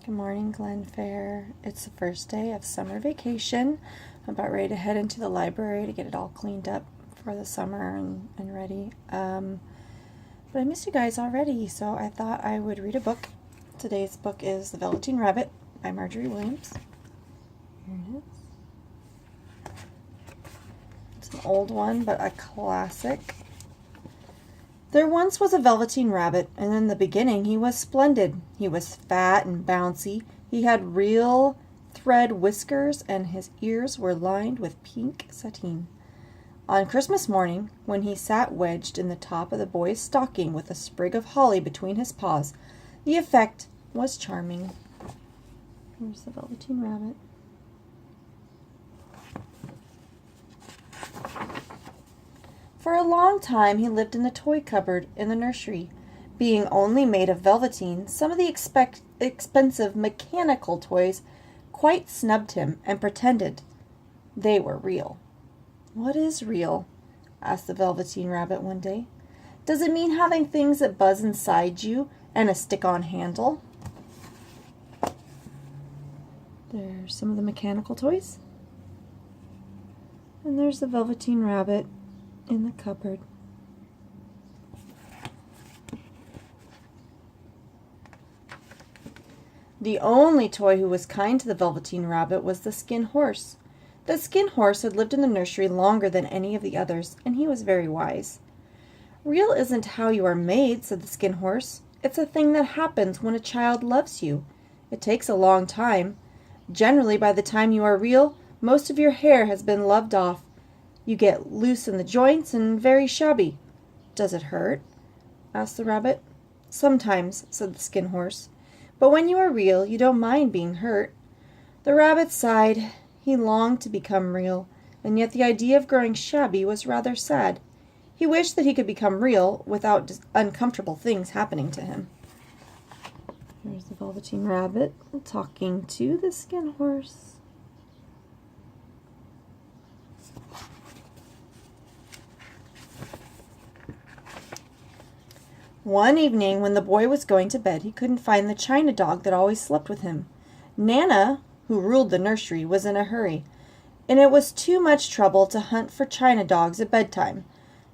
Good morning, Glen Fair. It's the first day of summer vacation. I'm about ready to head into the library to get it all cleaned up for the summer and ready. But I missed you guys already, so I thought I would read a book. Today's book is The Velveteen Rabbit by Margery Williams. Here it is. It's an old one, but a classic. There once was a Velveteen Rabbit, and in the beginning he was splendid. He was fat and bouncy. He had real thread whiskers, and his ears were lined with pink sateen. On Christmas morning, when he sat wedged in the top of the boy's stocking with a sprig of holly between his paws, the effect was charming. Here's the Velveteen Rabbit. For a long time he lived in the toy cupboard in the nursery. Being only made of velveteen, some of the expensive mechanical toys quite snubbed him and pretended they were real. "What is real?" asked the Velveteen Rabbit one day. "Does it mean having things that buzz inside you and a stick-on handle?" There's some of the mechanical toys. And there's the Velveteen Rabbit in the cupboard. The only toy who was kind to the Velveteen Rabbit was the Skin Horse. The Skin Horse had lived in the nursery longer than any of the others, and he was very wise. "Real isn't how you are made," said the Skin Horse. "It's a thing that happens when a child loves you. It takes a long time. Generally, by the time you are real, most of your hair has been loved off. You get loose in the joints and very shabby." "Does it hurt?" asked the rabbit. "Sometimes," said the Skin Horse. "But when you are real, you don't mind being hurt." The rabbit sighed. He longed to become real, and yet the idea of growing shabby was rather sad. He wished that he could become real without uncomfortable things happening to him. Here's the Velveteen Rabbit talking to the Skin Horse. One evening, when the boy was going to bed, he couldn't find the china dog that always slept with him. Nana, who ruled the nursery, was in a hurry, and it was too much trouble to hunt for china dogs at bedtime.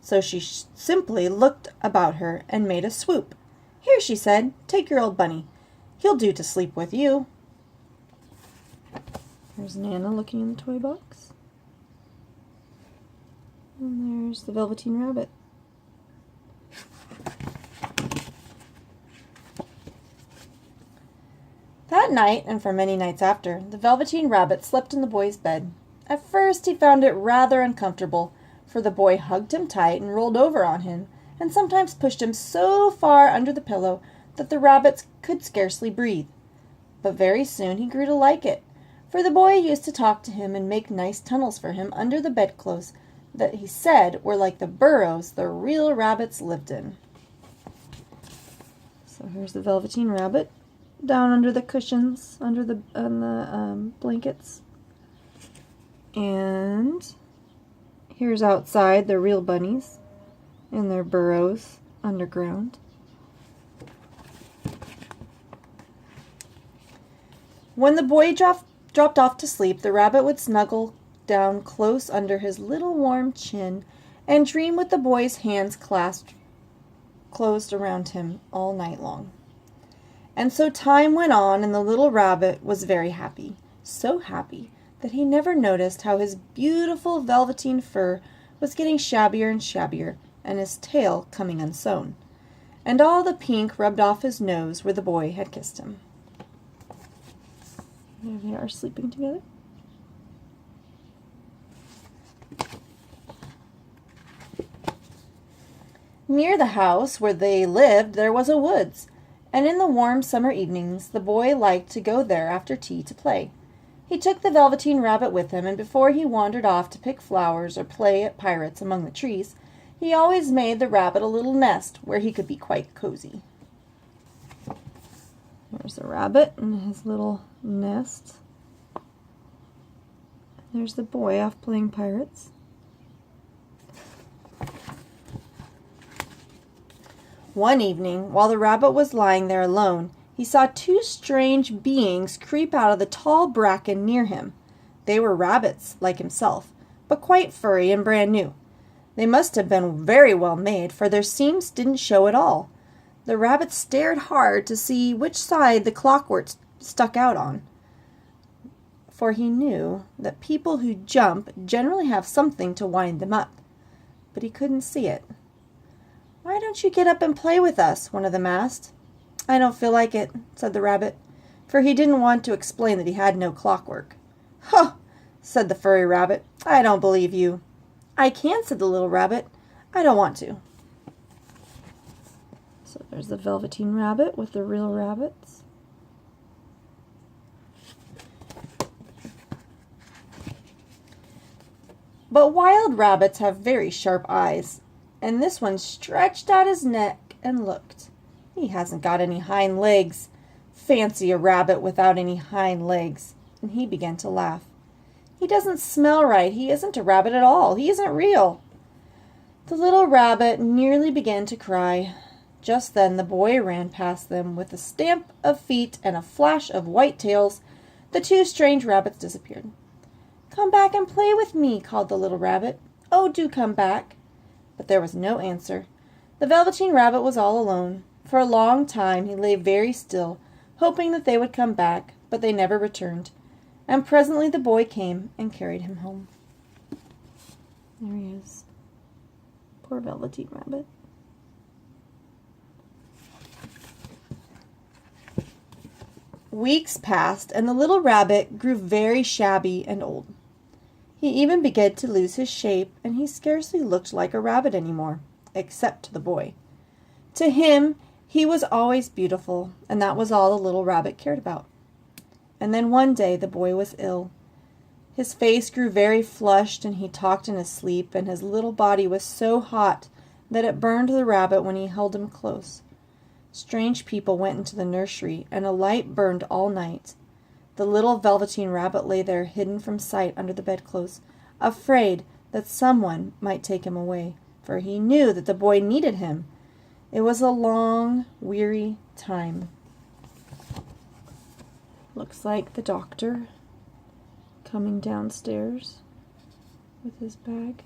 So she simply looked about her and made a swoop. "Here," she said, "take your old bunny. He'll do to sleep with you." There's Nana looking in the toy box. And there's the Velveteen Rabbit. That night, and for many nights after, the Velveteen Rabbit slept in the boy's bed. At first he found it rather uncomfortable, for the boy hugged him tight and rolled over on him, and sometimes pushed him so far under the pillow that the rabbit could scarcely breathe. But very soon he grew to like it, for the boy used to talk to him and make nice tunnels for him under the bedclothes that he said were like the burrows the real rabbits lived in. So here's the Velveteen Rabbit down under the cushions, under the blankets. And here's outside the real bunnies in their burrows underground. When the boy dropped off to sleep, the rabbit would snuggle down close under his little warm chin and dream with the boy's hands clasped closed around him all night long. And so time went on, and the little rabbit was very happy, so happy that he never noticed how his beautiful velveteen fur was getting shabbier and shabbier, and his tail coming unsewn, and all the pink rubbed off his nose where the boy had kissed him. There they are sleeping together. Near the house where they lived there was a woods, and in the warm summer evenings the boy liked to go there after tea to play. He took the Velveteen Rabbit with him, and before he wandered off to pick flowers or play at pirates among the trees, he always made the rabbit a little nest where he could be quite cozy. There's the rabbit in his little nest. There's the boy off playing pirates. One evening, while the rabbit was lying there alone, he saw two strange beings creep out of the tall bracken near him. They were rabbits, like himself, but quite furry and brand new. They must have been very well made, for their seams didn't show at all. The rabbit stared hard to see which side the clockwork stuck out on, for he knew that people who jump generally have something to wind them up, but he couldn't see it. "Why don't you get up and play with us?" one of them asked. "I don't feel like it," said the rabbit, for he didn't want to explain that he had no clockwork. "Huh!" said the furry rabbit. "I don't believe you." "I can," said the little rabbit. "I don't want to." So there's the Velveteen Rabbit with the real rabbits. But wild rabbits have very sharp eyes, and this one stretched out his neck and looked. "He hasn't got any hind legs. Fancy a rabbit without any hind legs." And he began to laugh. "He doesn't smell right. He isn't a rabbit at all. He isn't real." The little rabbit nearly began to cry. Just then the boy ran past them. With a stamp of feet and a flash of white tails, the two strange rabbits disappeared. "Come back and play with me," called the little rabbit. "Oh, do come back." But there was no answer. The Velveteen Rabbit was all alone. For a long time he lay very still, hoping that they would come back, but they never returned. And presently the boy came and carried him home. There he is. Poor Velveteen Rabbit. Weeks passed, and the little rabbit grew very shabby and old. He even began to lose his shape, and he scarcely looked like a rabbit any more, except to the boy. To him, he was always beautiful, and that was all the little rabbit cared about. And then one day the boy was ill. His face grew very flushed, and he talked in his sleep, and his little body was so hot that it burned the rabbit when he held him close. Strange people went into the nursery, and a light burned all night. The little Velveteen Rabbit lay there hidden from sight under the bedclothes, afraid that someone might take him away, for he knew that the boy needed him. It was a long, weary time. Looks like the doctor coming downstairs with his bag.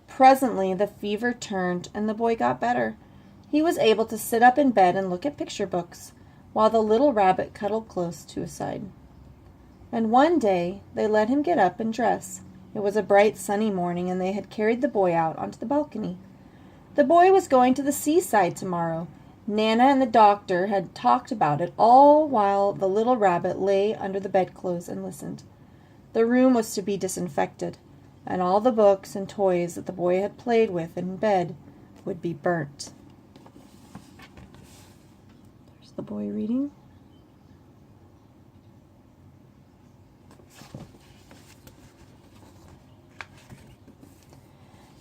Presently the fever turned, and the boy got better. He was able to sit up in bed and look at picture books, while the little rabbit cuddled close to his side. And one day they let him get up and dress. It was a bright sunny morning, and they had carried the boy out onto the balcony. The boy was going to the seaside tomorrow. Nana and the doctor had talked about it all while the little rabbit lay under the bedclothes and listened. The room was to be disinfected, and all the books and toys that the boy had played with in bed would be burnt. There's the boy reading.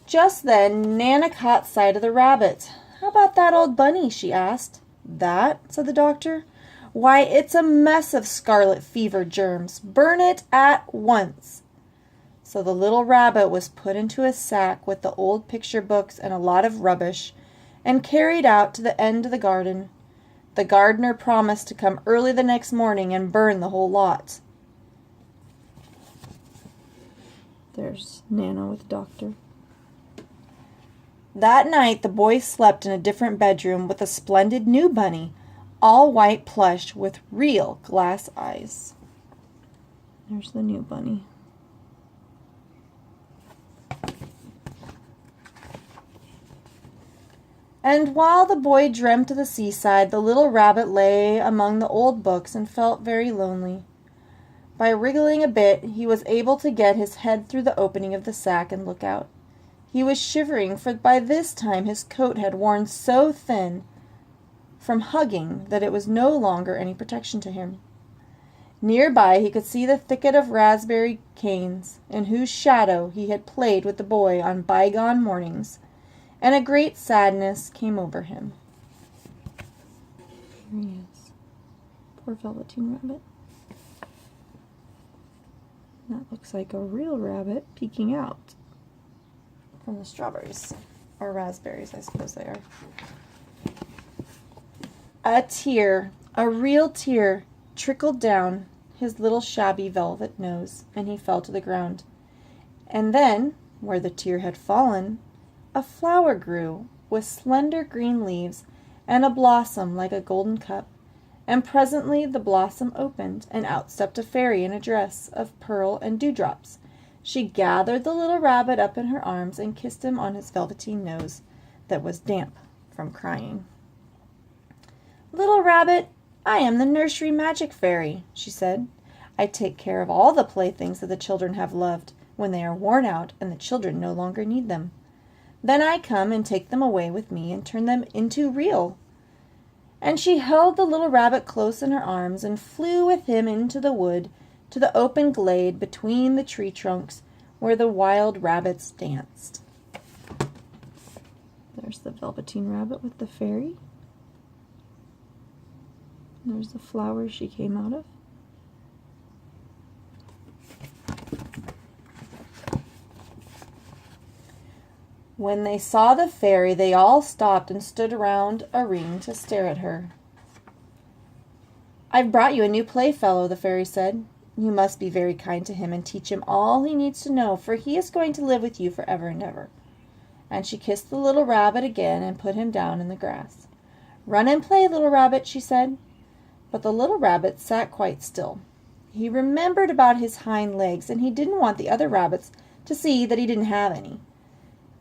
Just then Nana caught sight of the rabbit. "How about that old bunny?" she asked. "That?" said the doctor. "Why, it's a mess of scarlet fever germs. Burn it at once." So the little rabbit was put into a sack with the old picture books and a lot of rubbish, and carried out to the end of the garden. The gardener promised to come early the next morning and burn the whole lot. There's Nana with the doctor. That night the boy slept in a different bedroom with a splendid new bunny, all white plush with real glass eyes. There's the new bunny. And while the boy dreamt of the seaside, the little rabbit lay among the old books and felt very lonely. By wriggling a bit, he was able to get his head through the opening of the sack and look out. He was shivering, for by this time his coat had worn so thin from hugging that it was no longer any protection to him. Nearby he could see the thicket of raspberry canes, in whose shadow he had played with the boy on bygone mornings, and a great sadness came over him. Here he is. Poor Velveteen Rabbit. That looks like a real rabbit peeking out from the strawberries. Or raspberries, I suppose they are. A tear, a real tear, trickled down his little shabby velvet nose, and he fell to the ground. And then, where the tear had fallen, a flower grew with slender green leaves and a blossom like a golden cup. And presently the blossom opened, and out stepped a fairy in a dress of pearl and dewdrops. She gathered the little rabbit up in her arms and kissed him on his velveteen nose that was damp from crying. "Little rabbit, I am the nursery magic fairy," she said. "I take care of all the playthings that the children have loved when they are worn out and the children no longer need them. Then I come and take them away with me and turn them into real." And she held the little rabbit close in her arms and flew with him into the wood, to the open glade between the tree trunks where the wild rabbits danced. There's the Velveteen Rabbit with the fairy. There's the flowers she came out of. When they saw the fairy, they all stopped and stood around a ring to stare at her. "I've brought you a new playfellow," the fairy said. "You must be very kind to him and teach him all he needs to know, for he is going to live with you forever and ever." And she kissed the little rabbit again and put him down in the grass. "Run and play, little rabbit," she said. But the little rabbit sat quite still. He remembered about his hind legs, and he didn't want the other rabbits to see that he didn't have any.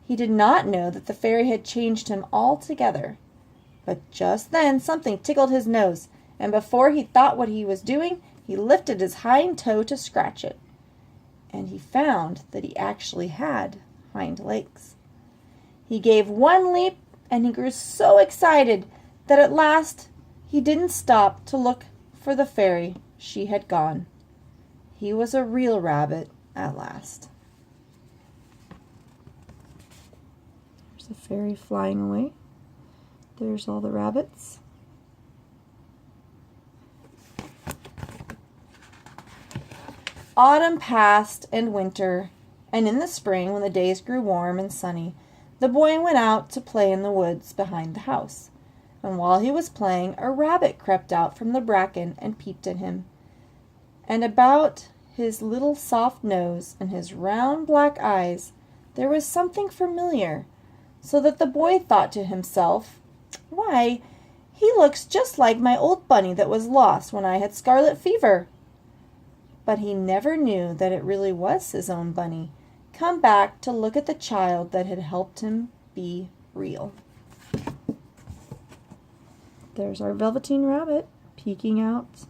He did not know that the fairy had changed him altogether. But just then something tickled his nose, and before he thought what he was doing, he lifted his hind toe to scratch it. And he found that he actually had hind legs. He gave one leap, and he grew so excited that at last he didn't stop to look for the fairy. She had gone. He was a real rabbit at last. There's the fairy flying away. There's all the rabbits. Autumn passed and winter, and in the spring, when the days grew warm and sunny, the boy went out to play in the woods behind the house. And while he was playing, a rabbit crept out from the bracken and peeped at him. And about his little soft nose and his round black eyes there was something familiar, so that the boy thought to himself, "Why, he looks just like my old bunny that was lost when I had scarlet fever." But he never knew that it really was his own bunny, come back to look at the child that had helped him be real. There's our Velveteen Rabbit peeking out.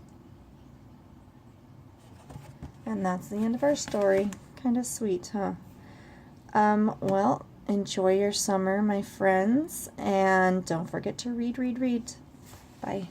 And that's the end of our story. Kind of sweet, huh? Well, enjoy your summer, my friends, and don't forget to read. Bye.